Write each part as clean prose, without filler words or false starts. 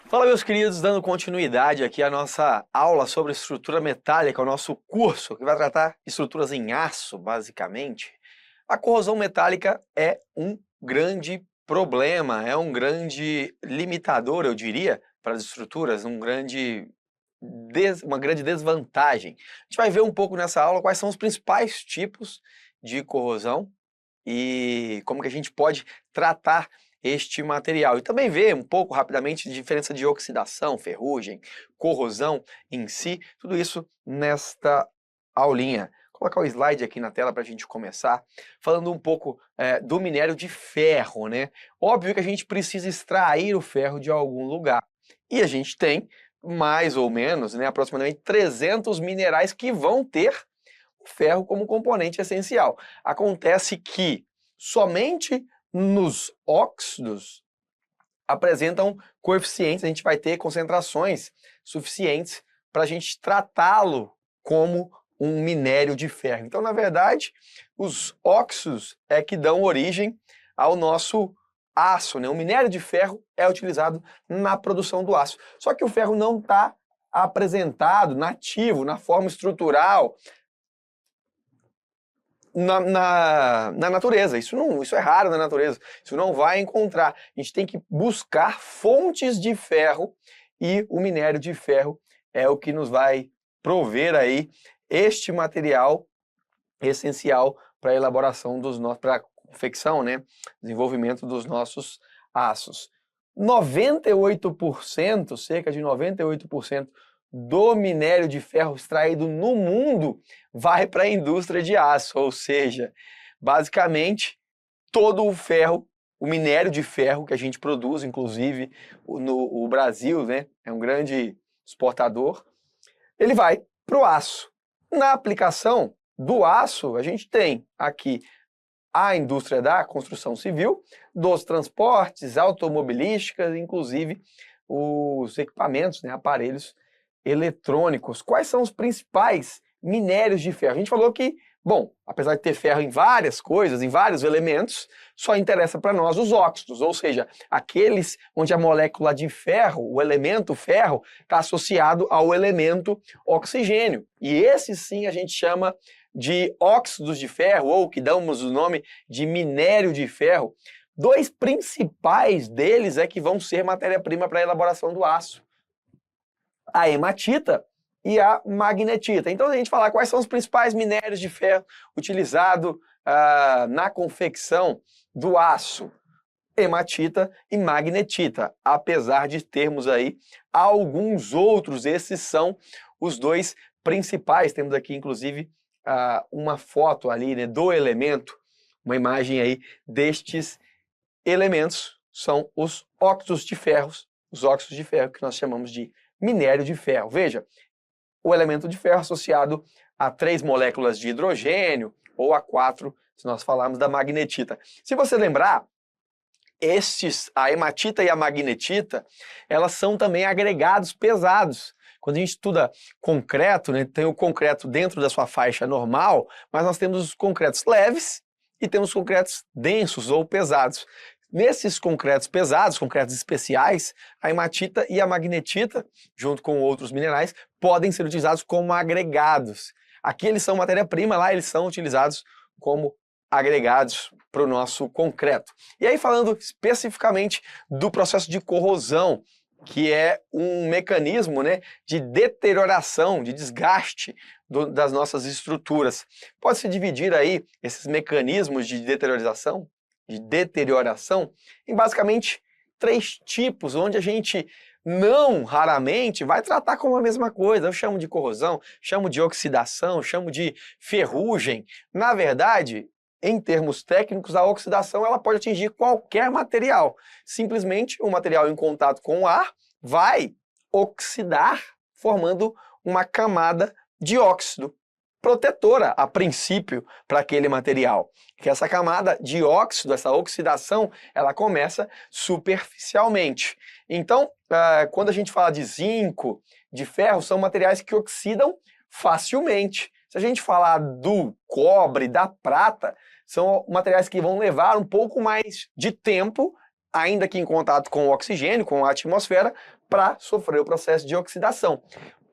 Fala, meus queridos, dando continuidade aqui à nossa aula sobre estrutura metálica, o nosso curso que vai tratar estruturas em aço, basicamente. A corrosão metálica é um grande problema, é um grande limitador, eu diria, para as estruturas, uma grande desvantagem. A gente vai ver um pouco nessa aula quais são os principais tipos de corrosão e como que a gente pode tratar este material. E também ver um pouco rapidamente a diferença de oxidação, ferrugem, corrosão em si, tudo isso nesta aulinha. Vou colocar o slide aqui na tela para a gente começar, falando um pouco do minério de ferro, né? Óbvio que a gente precisa extrair o ferro de algum lugar. E a gente tem mais ou menos, né, aproximadamente 300 minerais que vão ter o ferro como componente essencial. Acontece que somente nos óxidos apresentam coeficientes, a gente vai ter concentrações suficientes para a gente tratá-lo como um minério de ferro. Então, na verdade, os óxidos é que dão origem ao nosso aço, né? O minério de ferro é utilizado na produção do aço. Só que o ferro não está apresentado nativo, na forma estrutural, na natureza. Isso é raro na natureza. Isso não vai encontrar. A gente tem que buscar fontes de ferro e o minério de ferro é o que nos vai prover aí este material essencial para a elaboração dos nossos, para a confecção, né? Desenvolvimento dos nossos aços. 98%, cerca de 98% do minério de ferro extraído no mundo vai para a indústria de aço, ou seja, basicamente todo o ferro, o minério de ferro que a gente produz, inclusive o Brasil, né, é um grande exportador, ele vai para o aço. Na aplicação do aço, a gente tem aqui a indústria da construção civil, dos transportes, automobilísticas, inclusive os equipamentos, né, aparelhos eletrônicos. Quais são os principais minérios de ferro? A gente falou que, bom, apesar de ter ferro em várias coisas, em vários elementos, só interessa para nós os óxidos, ou seja, aqueles onde a molécula de ferro, o elemento ferro, está associado ao elemento oxigênio. E esse sim a gente chama de óxidos de ferro, ou que damos o nome de minério de ferro. Dois principais deles é que vão ser matéria-prima para a elaboração do aço: a hematita e a magnetita. Então, a gente falar quais são os principais minérios de ferro utilizados na confecção do aço: hematita e magnetita, apesar de termos aí alguns outros, esses são os dois principais. Temos aqui, inclusive, uma foto ali, né, do elemento, uma imagem aí destes elementos, são os óxidos de ferro que nós chamamos de minério de ferro. Veja, o elemento de ferro associado a 3 moléculas de hidrogênio, ou a 4, se nós falarmos da magnetita. Se você lembrar, a hematita e a magnetita, elas são também agregados pesados. Quando a gente estuda concreto, né, tem o concreto dentro da sua faixa normal, mas nós temos os concretos leves e temos concretos densos ou pesados. Nesses concretos pesados, concretos especiais, a hematita e a magnetita, junto com outros minerais, podem ser utilizados como agregados. Aqui eles são matéria-prima, lá eles são utilizados como agregados para o nosso concreto. E aí, falando especificamente do processo de corrosão, que é um mecanismo, né, de deterioração, de desgaste das nossas estruturas. Pode-se dividir aí esses mecanismos de deterioração em basicamente 3 tipos, onde a gente não raramente vai tratar como a mesma coisa. Eu chamo de corrosão, chamo de oxidação, chamo de ferrugem. Na verdade, em termos técnicos, a oxidação ela pode atingir qualquer material. Simplesmente o material em contato com o ar vai oxidar, formando uma camada de óxido protetora, a princípio, para aquele material. Que essa camada de óxido, essa oxidação, ela começa superficialmente. Então, quando a gente fala de zinco, de ferro, são materiais que oxidam facilmente. Se a gente falar do cobre, da prata, são materiais que vão levar um pouco mais de tempo ainda que em contato com o oxigênio, com a atmosfera, para sofrer o processo de oxidação.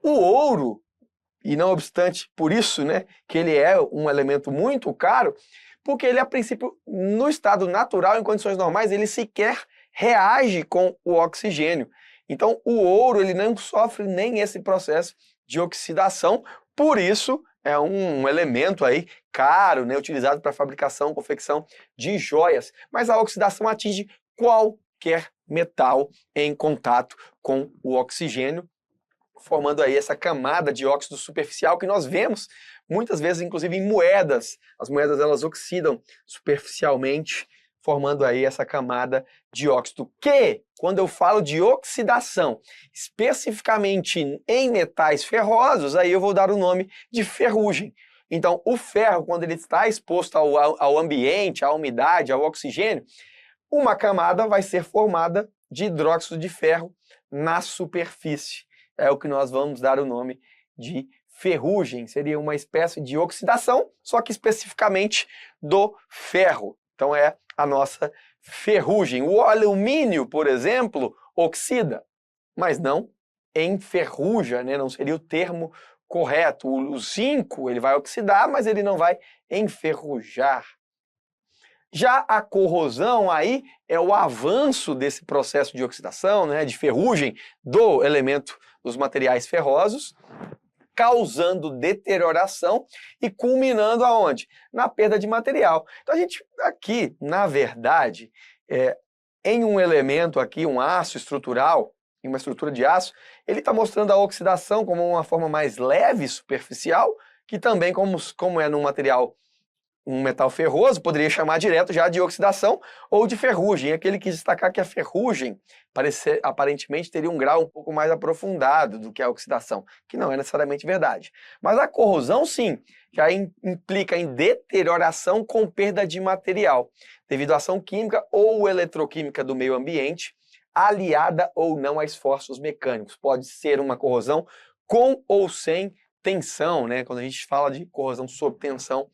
O ouro, e não obstante por isso, né, que ele é um elemento muito caro, porque ele, a princípio, no estado natural, em condições normais, ele sequer reage com o oxigênio. Então, o ouro ele não sofre nem esse processo de oxidação, por isso é um elemento aí caro, né, utilizado para fabricação, confecção de joias. Mas a oxidação atinge qualquer metal em contato com o oxigênio, formando aí essa camada de óxido superficial que nós vemos muitas vezes, inclusive em moedas. As moedas elas oxidam superficialmente, formando aí essa camada de óxido, que, quando eu falo de oxidação, especificamente em metais ferrosos, aí eu vou dar o nome de ferrugem. Então, o ferro, quando ele está exposto ao ambiente, à umidade, ao oxigênio, uma camada vai ser formada de hidróxido de ferro na superfície. É o que nós vamos dar o nome de ferrugem. Seria uma espécie de oxidação, só que especificamente do ferro. Então é a nossa ferrugem. O alumínio, por exemplo, oxida, mas não enferruja, né? Não seria o termo correto. O zinco ele vai oxidar, mas ele não vai enferrujar. Já a corrosão aí é o avanço desse processo de oxidação, né, de ferrugem do elemento dos materiais ferrosos, causando deterioração e culminando aonde? Na perda de material. Então a gente aqui, na verdade, em um elemento aqui, um aço estrutural, em uma estrutura de aço, ele está mostrando a oxidação como uma forma mais leve, superficial, que também, como é num material, um metal ferroso, poderia chamar direto já de oxidação ou de ferrugem. Aqui ele quis destacar que a ferrugem aparentemente teria um grau um pouco mais aprofundado do que a oxidação, que não é necessariamente verdade. Mas a corrosão, sim, já implica em deterioração com perda de material, devido à ação química ou eletroquímica do meio ambiente, aliada ou não a esforços mecânicos. Pode ser uma corrosão com ou sem tensão, né? Quando a gente fala de corrosão sob tensão,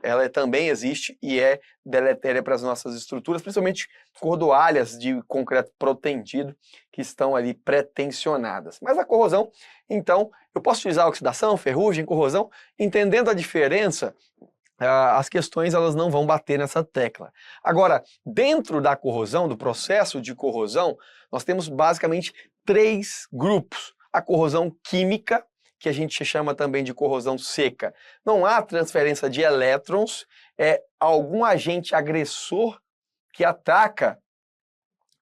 ela também existe e é deletéria para as nossas estruturas, principalmente cordoalhas de concreto protendido que estão ali pré-tensionadas. Mas a corrosão, então, eu posso utilizar oxidação, ferrugem, corrosão, entendendo a diferença, as questões elas não vão bater nessa tecla. Agora, dentro da corrosão, do processo de corrosão, nós temos basicamente 3 grupos. A corrosão química, que a gente chama também de corrosão seca. Não há transferência de elétrons, é algum agente agressor que ataca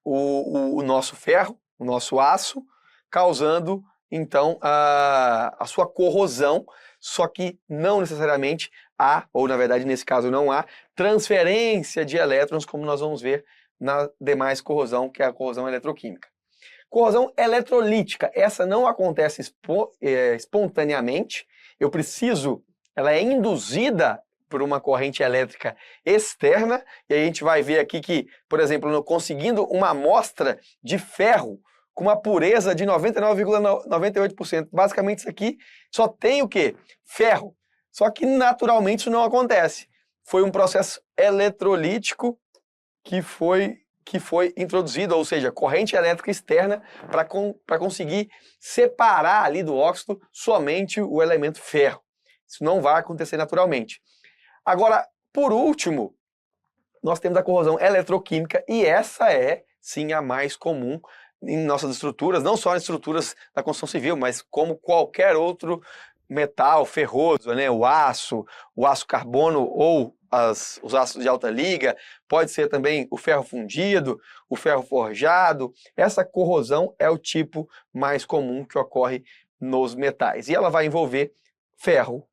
o nosso ferro, o nosso aço, causando então a sua corrosão, só que não necessariamente há, ou na verdade nesse caso não há, transferência de elétrons, como nós vamos ver na demais corrosão, que é a corrosão eletroquímica. Corrosão eletrolítica, essa não acontece espontaneamente, ela é induzida por uma corrente elétrica externa, e aí a gente vai ver aqui que, por exemplo, conseguindo uma amostra de ferro com uma pureza de 99,98%, basicamente isso aqui só tem o quê? Ferro. Só que naturalmente isso não acontece. Foi um processo eletrolítico que foi introduzido, ou seja, corrente elétrica externa para conseguir separar ali do óxido somente o elemento ferro. Isso não vai acontecer naturalmente. Agora, por último, nós temos a corrosão eletroquímica e essa é, sim, a mais comum em nossas estruturas, não só em estruturas da construção civil, mas como qualquer outro metal ferroso, né? O aço carbono ou os aços de alta liga, pode ser também o ferro fundido, o ferro forjado. Essa corrosão é o tipo mais comum que ocorre nos metais. E ela vai envolver ferro,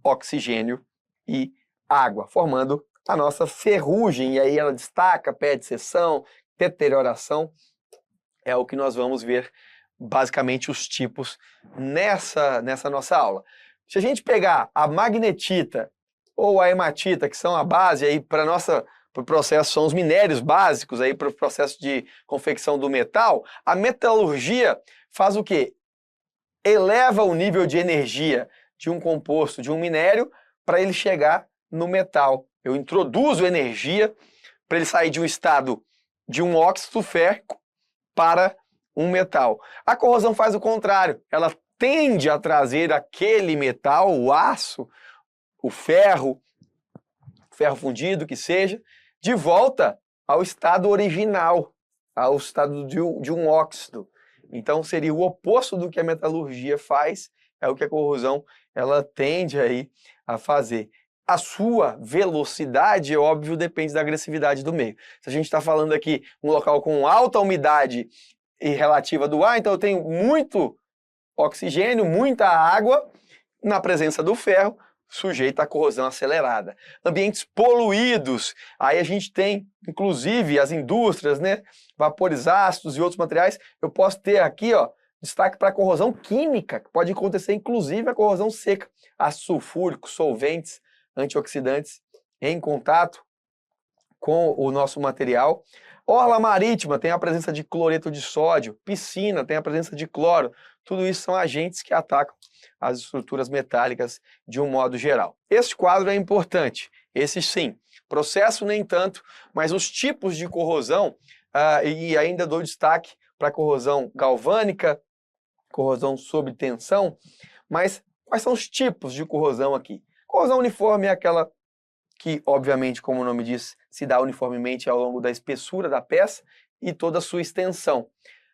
oxigênio e água, formando a nossa ferrugem. E aí ela destaca, pede seção, deterioração. É o que nós vamos ver basicamente os tipos nessa nossa aula. Se a gente pegar a magnetita ou a hematita, que são a base aí para o processo, são os minérios básicos aí para o processo de confecção do metal, a metalurgia faz o quê? Eleva o nível de energia de um composto, de um minério, para ele chegar no metal. Eu introduzo energia para ele sair de um estado de um óxido férrico para um metal. A corrosão faz o contrário, ela tende a trazer aquele metal, o aço, o ferro fundido que seja, de volta ao estado original, ao estado de um óxido. Então seria o oposto do que a metalurgia faz, é o que a corrosão ela tende aí a fazer. A sua velocidade, é óbvio, depende da agressividade do meio. Se a gente está falando aqui um local com alta umidade e relativa do ar, então eu tenho muito oxigênio, muita água na presença do ferro, sujeito à corrosão acelerada. Ambientes poluídos, aí a gente tem, inclusive, as indústrias, né, vapores ácidos e outros materiais. Eu posso ter aqui, ó, destaque para a corrosão química, que pode acontecer, inclusive, a corrosão seca. Ácido sulfúrico, solventes, antioxidantes em contato com o nosso material. Orla marítima tem a presença de cloreto de sódio, piscina tem a presença de cloro. Tudo isso são agentes que atacam as estruturas metálicas de um modo geral. Este quadro é importante, esse sim. Processo nem tanto, mas os tipos de corrosão, e ainda dou destaque para a corrosão galvânica, corrosão sob tensão, mas quais são os tipos de corrosão aqui? Corrosão uniforme é aquela que, obviamente, como o nome diz, se dá uniformemente ao longo da espessura da peça e toda a sua extensão.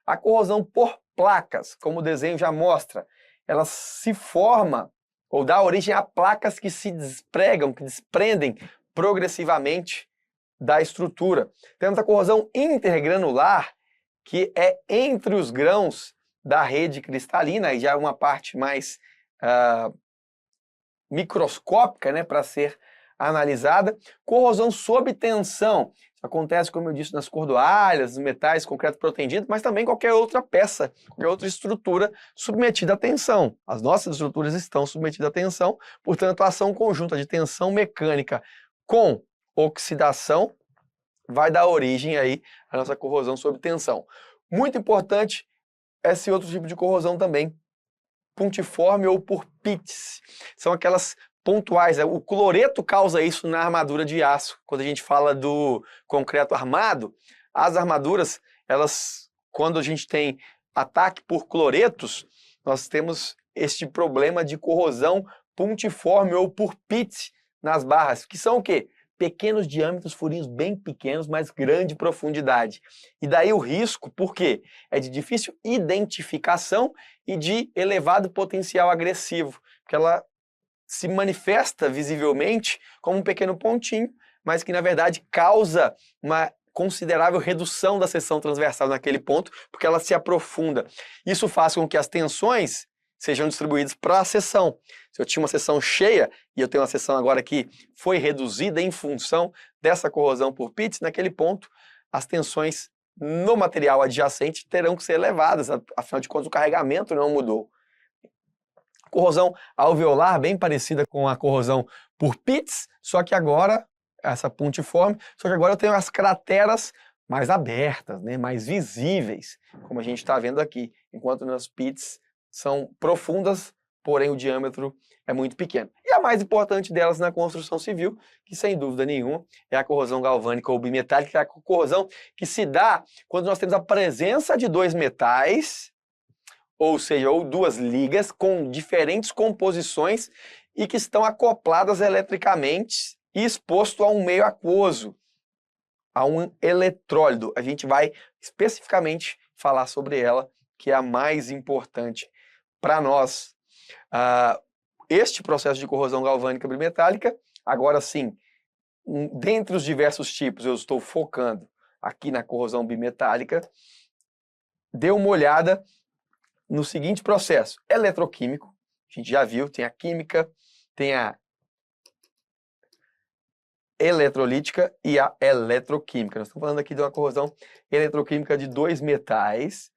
A corrosão por placas, como o desenho já mostra, ela se forma ou dá origem a placas que se despregam, que desprendem progressivamente da estrutura. Temos a corrosão intergranular, que é entre os grãos da rede cristalina, e já é uma parte mais microscópica, né, para ser analisada. Corrosão sob tensão, isso acontece, como eu disse, nas cordoalhas, nos metais, concreto protendido, mas também qualquer outra peça, qualquer outra estrutura submetida à tensão. As nossas estruturas estão submetidas à tensão, portanto, a ação conjunta de tensão mecânica com oxidação vai dar origem aí à nossa corrosão sob tensão. Muito importante esse outro tipo de corrosão também, pontiforme ou por pits. São aquelas pontuais. O cloreto causa isso na armadura de aço. Quando a gente fala do concreto armado, as armaduras, elas, quando a gente tem ataque por cloretos, nós temos este problema de corrosão pontiforme ou por pits nas barras, que são o quê? Pequenos diâmetros, furinhos bem pequenos, mas grande profundidade. E daí o risco, por quê? É de difícil identificação e de elevado potencial agressivo, porque ela se manifesta visivelmente como um pequeno pontinho, mas que na verdade causa uma considerável redução da seção transversal naquele ponto, porque ela se aprofunda. Isso faz com que as tensões sejam distribuídas para a seção. Se eu tinha uma seção cheia, e eu tenho uma seção agora que foi reduzida em função dessa corrosão por pits, naquele ponto as tensões no material adjacente terão que ser elevadas, afinal de contas o carregamento não mudou. Corrosão alveolar, bem parecida com a corrosão por pits, só que agora, essa pontiforme, só que agora eu tenho as crateras mais abertas, né, mais visíveis, como a gente está vendo aqui, enquanto nas pits são profundas, porém o diâmetro é muito pequeno. E a mais importante delas na construção civil, que sem dúvida nenhuma é a corrosão galvânica ou bimetálica, que é a corrosão que se dá quando nós temos a presença de dois metais, ou seja, ou duas ligas com diferentes composições e que estão acopladas eletricamente e exposto a um meio aquoso, a um eletrólito. A gente vai especificamente falar sobre ela, que é a mais importante para nós. Este processo de corrosão galvânica bimetálica, agora sim, dentre os diversos tipos, eu estou focando aqui na corrosão bimetálica. Dê uma olhada no seguinte processo, eletroquímico, a gente já viu, tem a química, tem a eletrolítica e a eletroquímica. Nós estamos falando aqui de uma corrosão eletroquímica de dois metais,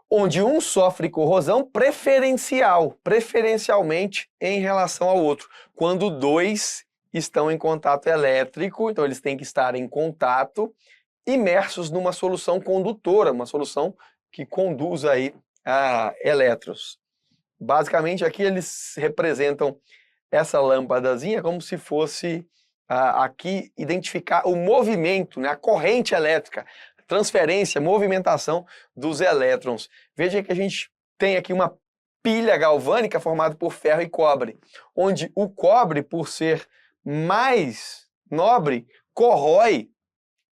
onde um sofre corrosão preferencialmente em relação ao outro. Quando dois estão em contato elétrico, então eles têm que estar em contato, imersos numa solução condutora, uma solução que conduz aí a elétrons. Basicamente aqui eles representam essa lâmpadazinha como se fosse aqui identificar o movimento, né, a corrente elétrica, transferência, movimentação dos elétrons. Veja que a gente tem aqui uma pilha galvânica formada por ferro e cobre, onde o cobre, por ser mais nobre, corrói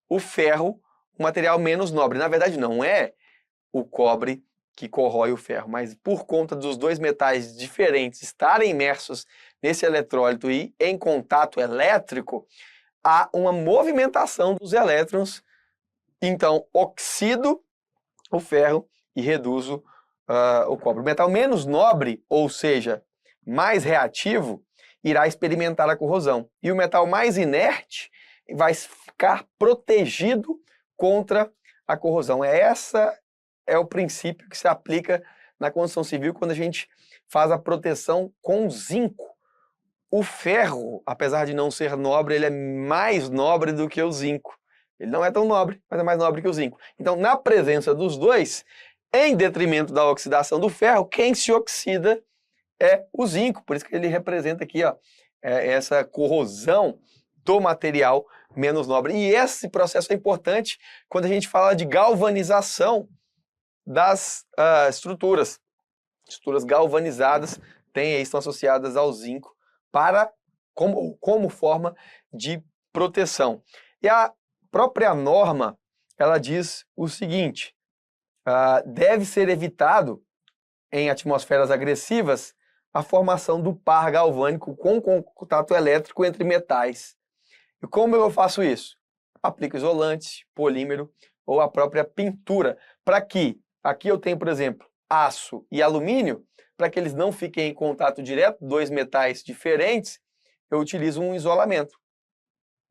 o ferro, o material menos nobre. Na verdade, não é o cobre que corrói o ferro, mas por conta dos dois metais diferentes estarem imersos nesse eletrólito e em contato elétrico, há uma movimentação dos elétrons, então oxido o ferro e reduzo o cobre. O metal menos nobre, ou seja, mais reativo, irá experimentar a corrosão. E o metal mais inerte vai ficar protegido contra a corrosão. Essa é o princípio que se aplica na construção civil quando a gente faz a proteção com zinco. O ferro, apesar de não ser nobre, ele é mais nobre do que o zinco. Ele não é tão nobre, mas é mais nobre que o zinco. Então, na presença dos dois, em detrimento da oxidação do ferro, quem se oxida é o zinco. Por isso que ele representa aqui, ó, essa corrosão do material menos nobre. E esse processo é importante quando a gente fala de galvanização das estruturas. Estruturas galvanizadas estão associadas ao zinco como forma de proteção. E a própria norma, ela diz o seguinte: deve ser evitado em atmosferas agressivas a formação do par galvânico com contato elétrico entre metais. E como eu faço isso? Aplico isolante, polímero ou a própria pintura, para que, aqui eu tenho, por exemplo, aço e alumínio, para que eles não fiquem em contato direto, dois metais diferentes, eu utilizo um isolamento,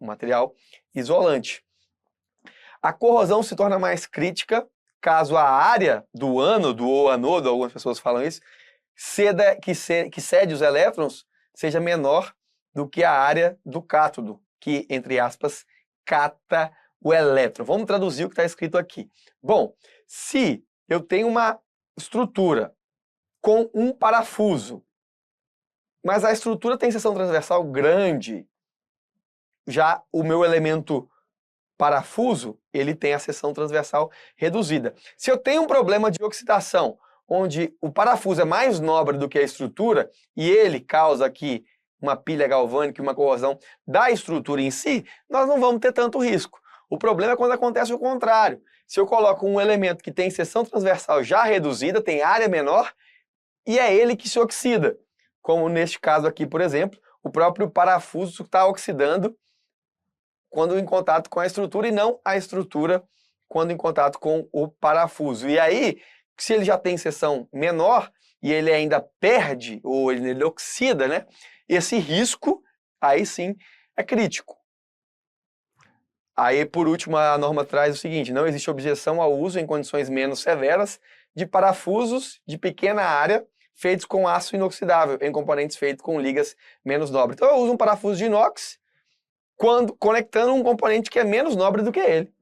um material isolante. A corrosão se torna mais crítica caso a área do ânodo ou anodo, algumas pessoas falam isso, que cede os elétrons seja menor do que a área do cátodo, que, entre aspas, cata o elétron. Vamos traduzir o que está escrito aqui. Bom, se eu tenho uma estrutura com um parafuso, mas a estrutura tem seção transversal grande, já o meu elemento parafuso, ele tem a seção transversal reduzida. Se eu tenho um problema de oxidação, onde o parafuso é mais nobre do que a estrutura, e ele causa aqui uma pilha galvânica, uma corrosão da estrutura em si, nós não vamos ter tanto risco. O problema é quando acontece o contrário. Se eu coloco um elemento que tem seção transversal já reduzida, tem área menor, e é ele que se oxida. Como neste caso aqui, por exemplo, o próprio parafuso está oxidando quando em contato com a estrutura e não a estrutura quando em contato com o parafuso. E aí, se ele já tem seção menor e ele ainda perde, ou ele oxida, né? Esse risco, aí sim, é crítico. Aí, por último, a norma traz o seguinte: não existe objeção ao uso em condições menos severas de parafusos de pequena área feitos com aço inoxidável, em componentes feitos com ligas menos nobres. Então eu uso um parafuso de inox conectando um componente que é menos nobre do que ele.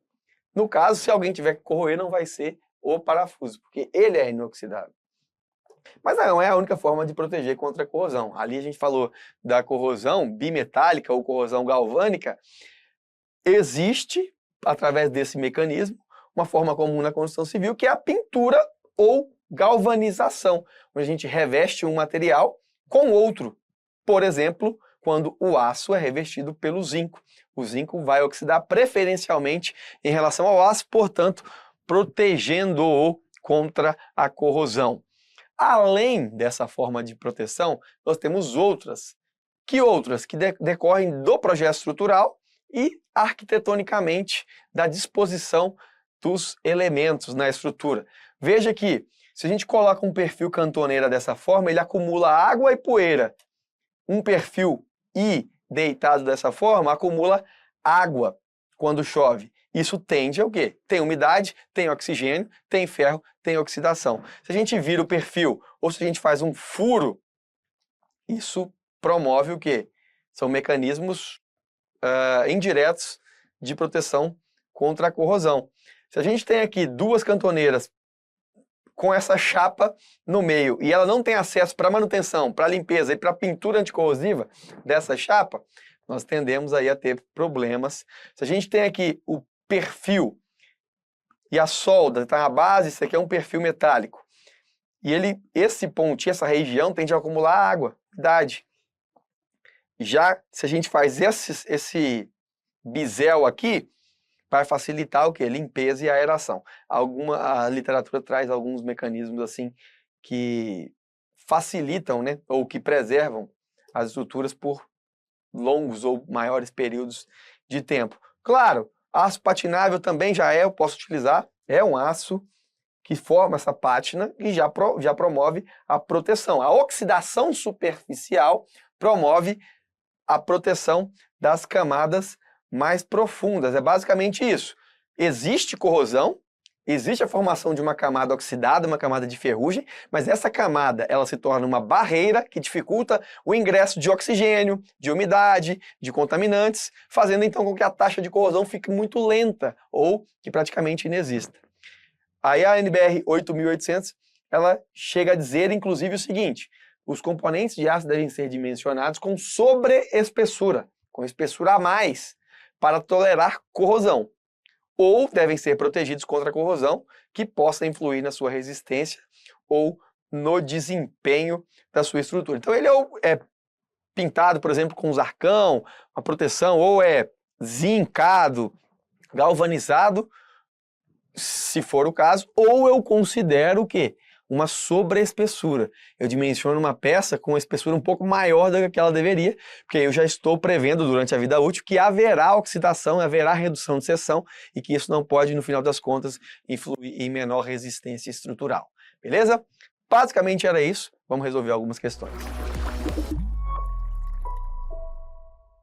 No caso, se alguém tiver que corroer, não vai ser o parafuso, porque ele é inoxidável. Mas não é a única forma de proteger contra a corrosão. Ali a gente falou da corrosão bimetálica ou corrosão galvânica. Existe, através desse mecanismo, uma forma comum na construção civil, que é a pintura ou galvanização, onde a gente reveste um material com outro. Por exemplo, quando o aço é revestido pelo zinco. O zinco vai oxidar preferencialmente em relação ao aço, portanto, protegendo-o contra a corrosão. Além dessa forma de proteção, nós temos outras. Que outras? Que decorrem do projeto estrutural e arquitetonicamente da disposição dos elementos na estrutura. Veja que, se a gente coloca um perfil cantoneira dessa forma, ele acumula água e poeira. Um perfil I deitado dessa forma acumula água quando chove. Isso tende a o quê? Tem umidade, tem oxigênio, tem ferro, tem oxidação. Se a gente vira o perfil ou se a gente faz um furo, isso promove o quê? São mecanismos indiretos de proteção contra a corrosão. Se a gente tem aqui duas cantoneiras com essa chapa no meio e ela não tem acesso para manutenção, para limpeza e para pintura anticorrosiva dessa chapa, nós tendemos aí a ter problemas. Se a gente tem aqui o perfil e a solda está na base, isso aqui é um perfil metálico. E esse pontinho, essa região, tende a acumular água, umidade. Já se a gente faz esse bisel aqui, vai facilitar o quê? Limpeza e aeração. A literatura traz alguns mecanismos assim que facilitam, né, ou que preservam as estruturas por longos ou maiores períodos de tempo. Claro, aço patinável também eu posso utilizar, é um aço que forma essa pátina e já promove a proteção. A oxidação superficial promove a proteção das camadas mais profundas. É basicamente isso. Existe corrosão, existe a formação de uma camada oxidada, uma camada de ferrugem, mas essa camada ela se torna uma barreira que dificulta o ingresso de oxigênio, de umidade, de contaminantes, fazendo então com que a taxa de corrosão fique muito lenta ou que praticamente inexista. Aí a NBR 8800 ela chega a dizer inclusive o seguinte: os componentes de aço devem ser dimensionados com sobreespessura, com espessura a mais, para tolerar corrosão, ou devem ser protegidos contra a corrosão que possa influir na sua resistência ou no desempenho da sua estrutura. Então ele é pintado, por exemplo, com zarcão, uma proteção, ou é zincado, galvanizado, se for o caso, ou eu considero o quê? Uma sobreespessura. Eu dimensiono uma peça com uma espessura um pouco maior do que ela deveria, porque eu já estou prevendo durante a vida útil que haverá oxidação, haverá redução de seção e que isso não pode, no final das contas, influir em menor resistência estrutural. Beleza? Basicamente era isso. Vamos resolver algumas questões.